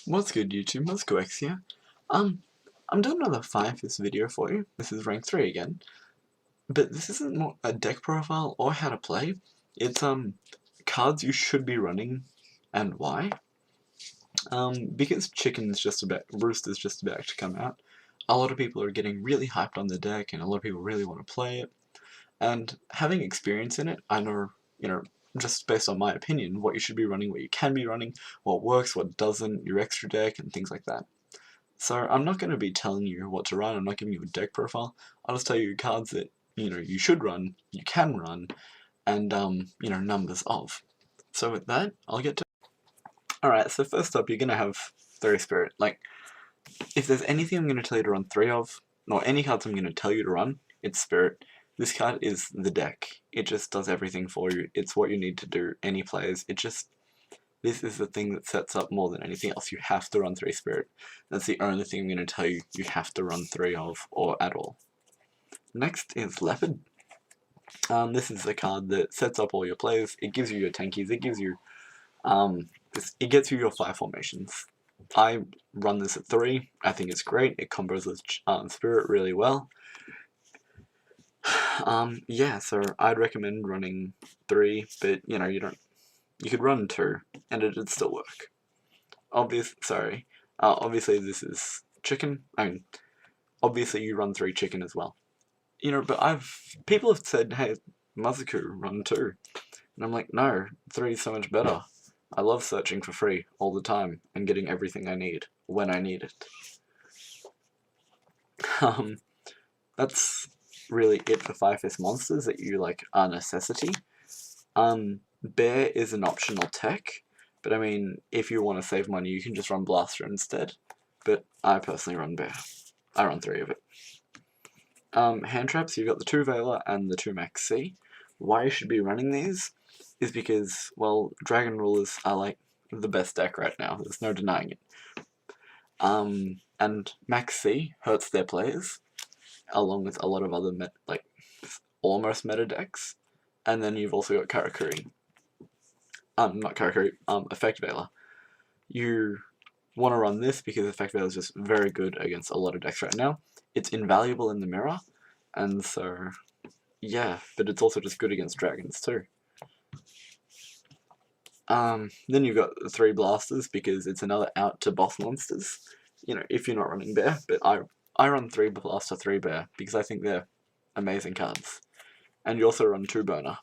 What's good, YouTube? Muskox here. I'm doing another 5th video for you. This is rank 3 again. But this isn't more a deck profile or how to play. It's, cards you should be running and why. Because Rooster's just about to come out, a lot of people are getting really hyped on the deck and a lot of people really want to play it. And having experience in it, I know, just based on my opinion, what you should be running, what you can be running, what works, what doesn't, your extra deck, and things like that. So I'm not going to be telling you what to run, I'm not giving you a deck profile, I'll just tell you cards that, you should run, you can run, and, numbers of. So with that, I'll get to... Alright, so first up, you're going to have 3 Spirit. Like, if there's anything I'm going to tell you to run 3 of, or any cards I'm going to tell you to run, it's Spirit. This card is the deck. It just does everything for you. It's what you need to do, any plays. This is the thing that sets up more than anything else. You have to run 3 Spirit. That's the only thing I'm going to tell you have to run 3 of, or at all. Next is Leopard. This is a card that sets up all your plays. It gives you your tankies. It gives you, it gets you your 5 formations. I run this at 3. I think it's great. It combos with Spirit really well. Yeah, so I'd recommend running 3, but you could run 2, and it'd still work. Obviously this is chicken. I mean, obviously you run 3 chicken as well. But people have said, hey, Mazaku, run 2. And I'm like, no, 3 is so much better. I love searching for free all the time and getting everything I need when I need it. That's really it for 5S monsters that you like are necessity. Bear is an optional tech, but I mean, if you want to save money, you can just run Blaster instead. But I personally run Bear. I run 3 of it. Hand traps, you've got the 2 Veiler and the 2 Max C. Why you should be running these is because, well, Dragon Rulers are like the best deck right now. There's no denying it. And Max C hurts their players, along with a lot of other almost meta decks. And then you've also got Karakuri. Not Karakuri, Effect Veiler. You want to run this because Effect Veiler is just very good against a lot of decks right now. It's invaluable in the mirror, and so, yeah, but it's also just good against dragons too. Then you've got the 3 Blasters because it's another out to boss monsters, if you're not running Bear, but I run 3 Blaster, 3 Bear because I think they're amazing cards. And you also run 2 Burner.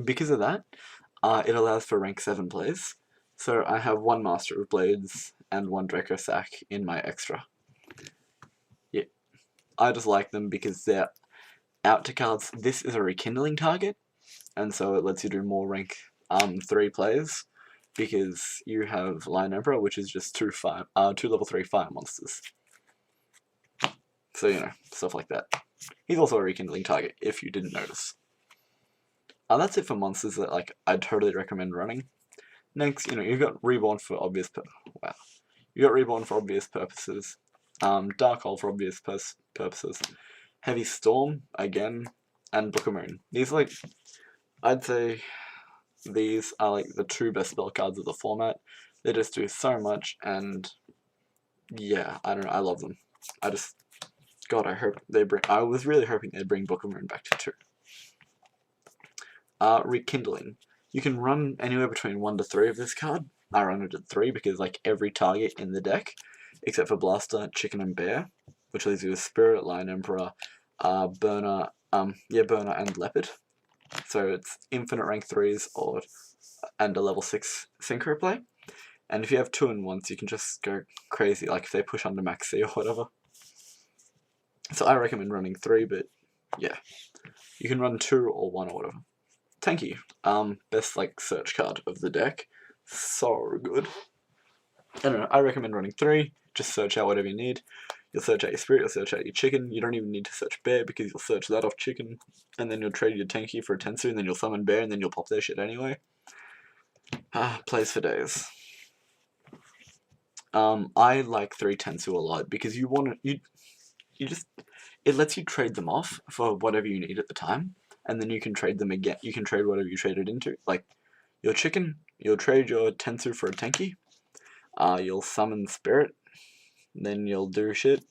Because of that, it allows for rank 7 plays. So I have 1 Master of Blades and 1 Draco Sack in my extra. Yeah, I just like them because they're out to cards. This is a rekindling target, and so it lets you do more rank 3 plays because you have Lion Emperor, which is just 2 level 3 fire monsters. So, stuff like that. He's also a rekindling target, if you didn't notice. That's it for monsters that I'd totally recommend running. Next, you've got Reborn for obvious purposes. Dark Hole for obvious purposes. Heavy Storm, again, and Book of Moon. These are I'd say these are the 2 best spell cards of the format. They just do so much, and yeah, I don't know, I love them. God, I was really hoping they'd bring Book of Moon back to 2. Rekindling. You can run anywhere between 1 to 3 of this card. I run it at 3 because every target in the deck, except for Blaster, Chicken, and Bear, which leaves you with Spirit, Lion Emperor, Burner, and Leopard. So it's infinite rank 3s and a level 6 Synchro play. And if you have 2 in once, you can just go crazy, if they push under Max C or whatever. So I recommend running 3, but yeah. You can run 2 or 1 or whatever. Tanky. Best search card of the deck. So good. I don't know, I recommend running 3. Just search out whatever you need. You'll search out your Spirit, you'll search out your Chicken. You don't even need to search Bear because you'll search that off Chicken. And then you'll trade your Tanky for a Tensu, and then you'll summon Bear, and then you'll pop their shit anyway. Plays for days. I like 3 Tensu a lot because it lets you trade them off for whatever you need at the time. And then you can trade them again. You can trade whatever you traded into. Your Chicken, you'll trade your Tensu for a Tenki. You'll summon Spirit, then you'll do shit,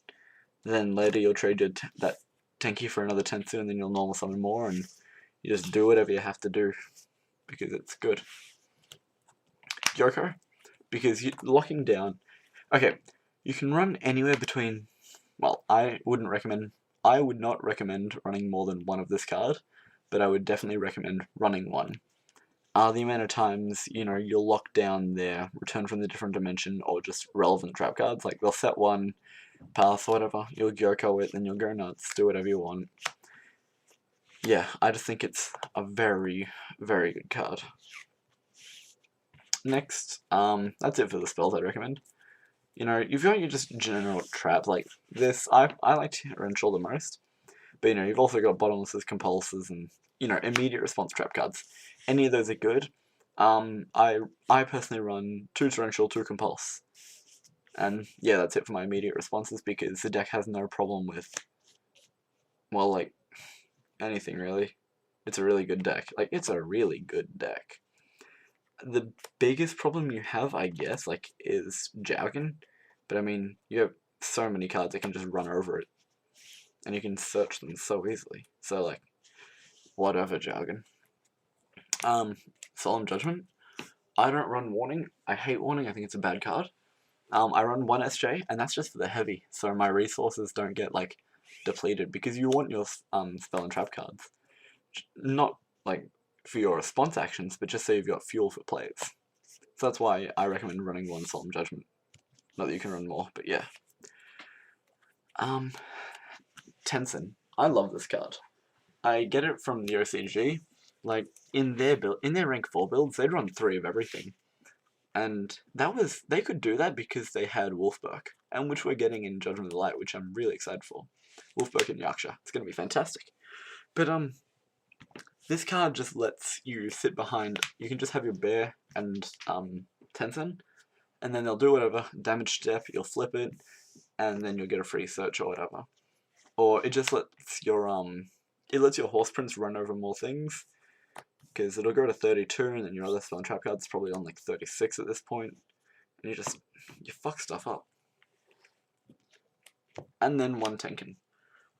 then later you'll trade that Tenki for another Tensu, and then you'll normal summon more, and you just do whatever you have to do, because it's good. Gyoko, because you're locking down... Okay, you can run anywhere between... Well, I would not recommend running more than one of this card, but I would definitely recommend running one. The amount of times, you'll lock down their Return from the Different Dimension or just relevant trap cards, like they'll set one, pass, or whatever, you'll Gyoko it, then you'll go nuts, do whatever you want. Yeah, I just think it's a very, very good card. Next, that's it for the spells I'd recommend. You've got your just general trap, like this, I like Torrential the most, but you've also got Bottomlesses, Compulses, and, immediate response trap cards. Any of those are good. I personally run 2 Torrential, 2 Compulse. And yeah, that's it for my immediate responses, because the deck has no problem with, well, like, anything really. It's a really good deck. Like, it's a really good deck. The biggest problem you have, I guess, like, is Jowgen. But I mean, you have so many cards that can just run over it. And you can search them so easily. So, like, whatever, Jowgen. Solemn Judgment. I don't run Warning. I hate Warning. I think it's a bad card. I run 1 SJ, and that's just for the heavy, so my resources don't get, like, depleted, because you want your spell and trap cards. Not, like, for your response actions, but just so you've got fuel for plays. So that's why I recommend running 1 Solemn Judgment. Not that you can run more, but yeah. Tensen. I love this card. I get it from the OCG. Like, in their rank 4 builds, they'd run 3 of everything. And they could do that because they had Wolfberg, and which we're getting in Judgment of the Light, which I'm really excited for. Wolfberg and Yaksha. It's going to be fantastic. But, this card just lets you sit behind, you can just have your Bear and, Tensen, and then they'll do whatever, damage step, you'll flip it, and then you'll get a free search or whatever. Or it just lets your, Horse Prince run over more things, because it'll go to 32, and then your other spell and trap card's probably on like 36 at this point, and you fuck stuff up. And then 1 Tenken.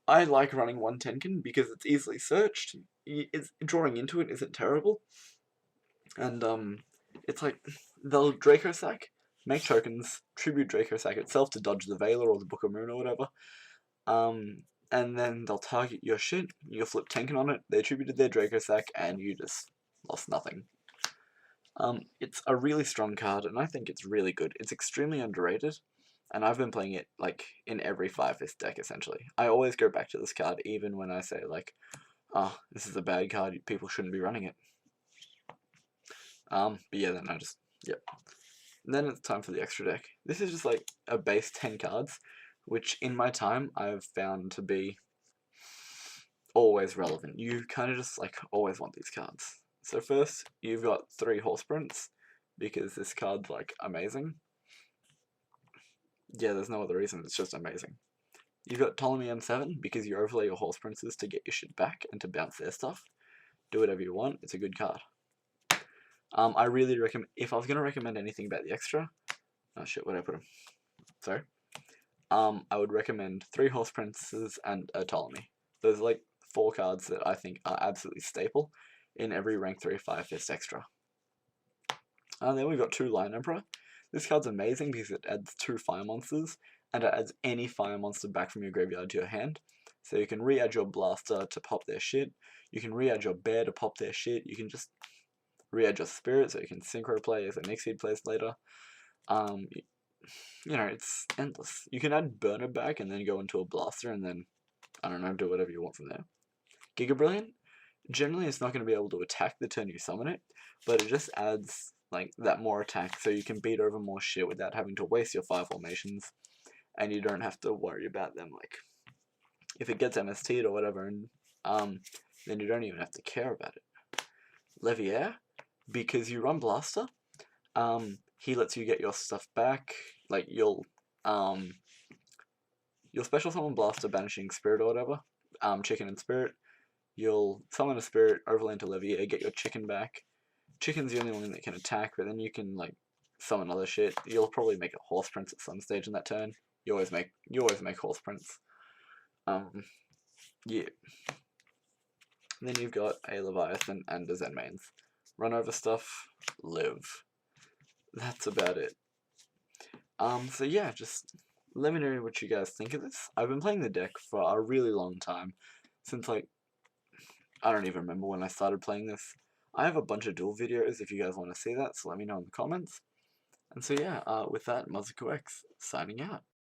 I like running 1 Tenken because it's easily searched, drawing into it isn't terrible, and it's like, they'll Draco Sack, make tokens, tribute Draco Sack itself to dodge the Veiler or the Book of Moon or whatever, and then they'll target your shit, you'll flip Tenken on it, they attributed their Draco Sack, and you just lost nothing. It's a really strong card, and I think it's really good. It's extremely underrated, and I've been playing it, like, in every 5-fist deck, essentially. I always go back to this card, even when I say, like, oh, this is a bad card, people shouldn't be running it. But yeah, then yep. And then it's time for the extra deck. This is just, like, a base 10 cards, which, in my time, I've found to be always relevant. You kind of just, like, always want these cards. So first, you've got 3 Horse Prince, because this card's, like, amazing. Yeah, there's no other reason, it's just amazing. You've got Ptolemy M7, because you overlay your Horse Princes to get your shit back and to bounce their stuff. Do whatever you want, it's a good card. I really recommend, if I was going to recommend anything about the extra, oh shit, where'd I put him? Sorry. I would recommend 3 Horse Princes and a Ptolemy. Those are, like, 4 cards that I think are absolutely staple in every rank 3 5-fist extra. And then we've got 2 Lion Emperor. This card's amazing because it adds 2 fire monsters, and it adds any fire monster back from your graveyard to your hand. So you can re-add your Blaster to pop their shit, you can re-add your Bear to pop their shit, you can just re-add your Spirit so you can Synchro play as a Nixie plays later. It's endless. You can add Burner back and then go into a Blaster and then, I don't know, do whatever you want from there. Giga Brilliant, generally it's not going to be able to attack the turn you summon it, but it just adds, like, that more attack so you can beat over more shit without having to waste your 5 formations, and you don't have to worry about them, like, if it gets MST'd or whatever, and then you don't even have to care about it. Levier, because you run Blaster, he lets you get your stuff back, like, you'll special summon Blaster banishing Spirit or whatever, Chicken and Spirit, you'll summon a Spirit, overlay into Levier, get your Chicken back. Chicken's the only one that can attack, but then you can, like, summon other shit. You'll probably make a Horse Prince at some stage in that turn. You always make Horse Prince. Yeah. Then you've got a Leviathan and a Zen Mains. Run over stuff, live. That's about it. So yeah, just let me know what you guys think of this. I've been playing the deck for a really long time, since like, I don't even remember when I started playing this. I have a bunch of duel videos if you guys want to see that, so let me know in the comments. And so yeah, with that, Mozuku X signing out.